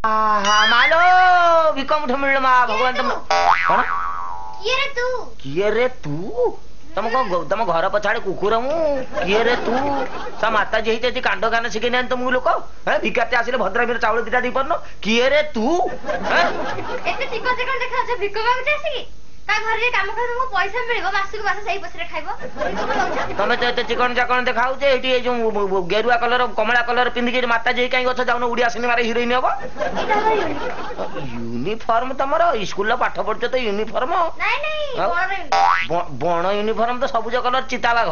मालो भिक मुठ मिल मा भगवान तुम कौन किए रे तू तुम कौन तुम घर पछाड़े कुकुर मु किए रे तू सा माता जी होती कांड गान शिखे तुमको लोक भिकाते आसिले भद्रा मेरे चाउल दिटा दे पारन किए रे तू तमें तो एत चिकन चाकन देखा जो गेरुआ कलर कमला कलर पिंधिक माता जी कहीं गछ जाऊन उड़िया सिनेमा हिरोइन हम यूनिफॉर्म तुम स्कूल पाठ पढ़ तो यूनिफॉर्म बण यूनिफॉर्म तो सबुज कलर चिता बाघ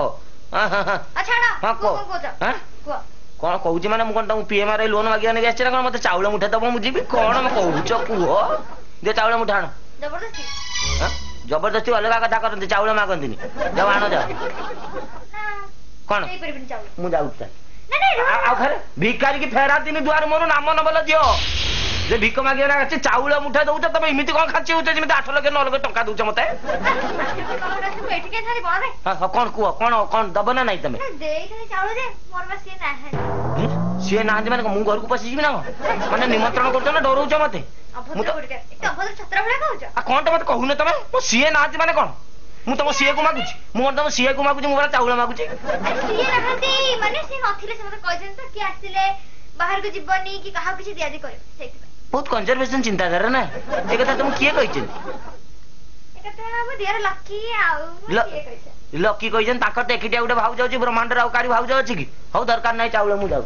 कौन कहूँ मैंने मुझे पीएमआर लोन मागे नहीं आस मत चाउल मुठे दब मुझे कौन कौच कुह दे चाउल मुठे आण जबरदस्ती अलग कथा करते चाउल मागती जाओ आण जाओ कौन मुझे भिकारी की फेरा दिन दुआर मोर नाम नबल झील भिक मागे चाउल मुठे दौच तुम इमती कौन खाची हो 8 लाख 9 लाख टंका दौच मत कौन कह कौन कौन दब ना नहीं तुम सी ना मैंने घर को पशिजी ना मैंने निमंत्रण कर डरौच मत कौन तो मत कहून तुम सीए ना मैंने कौन मु तुम सीए को मागुची मु तुम सीए को मागुची मु चाउल मागुची बहुत कंजर्वेशन चिंताधारा ना एक कथा तुम किए कही लकी कही तो एकिटिया गोटे भाव जाऊँ ब्रह्मांड आउ कारी भाव अच्छी कि हौ दरकार नहीं चाउल मु जाऊ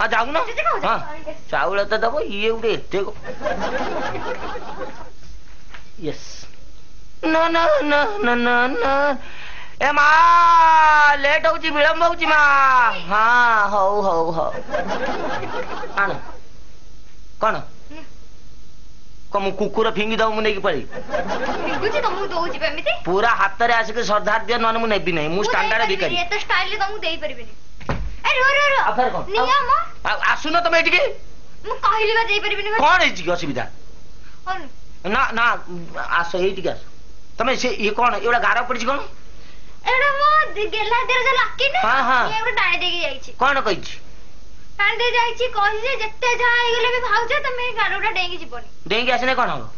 जाऊ ना चाउल तो दब ये गोटे एत यस न न न न न ए मा लेट होची विलंब होची मा हाँ हौ हौ हौ आण कौन कम कुकुर फिंगी दब मुझे पड़ी पूरा हाथ में आसिक श्रद्धा दियो न मुझे नेबी नहीं मुझे स्टैंडर्ड भिखारी आसुन तुम ये कौन है असुविधा ना ना आस ये आस तुम से ये कौन ये गार पड़ी कौन कौन कही डेंगी आसने कौन हम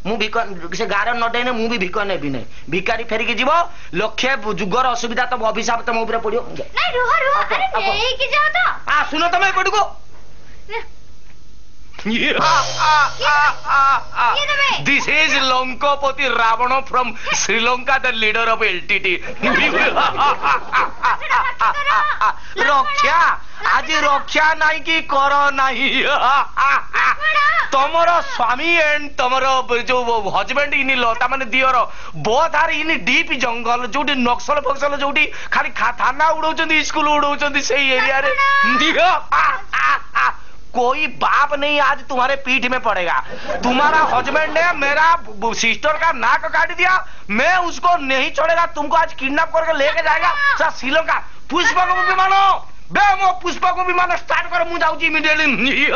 मुझे गार न डेने मु भी भिक नेबी नहीं भिकारी फेरिकी जीव लक्षे जुगर असुविधा तो अभिशाप तुम ऊपर पड़ो आसुन तुम एपट को This is Lankapati Ravana from Sri Lanka, the leader of LTT. रक्षा आज रक्षा नहीं कि कर नहीं तमर स्वामी एंड तमर जो हजबैंड इन लता माने दियर बोथ आर इन डीप जंगल जो नक्सल फक्सल जो खाली थाना उड़ाउछंती स्कूल उड़ाउछंती से एरिया रे कोई बाप नहीं आज तुम्हारे पीठ में पड़ेगा। तुम्हारा हस्बैंड ने मेरा सिस्टर का नाक काट दिया, मैं उसको नहीं छोड़ेगा, तुमको आज किडनैप करके लेके जाएगा श्रीलंका। पुष्पक विमान बे मो पुष्पक विमान स्टार्ट कर, मुझे जाऊँ इमीडिएटली।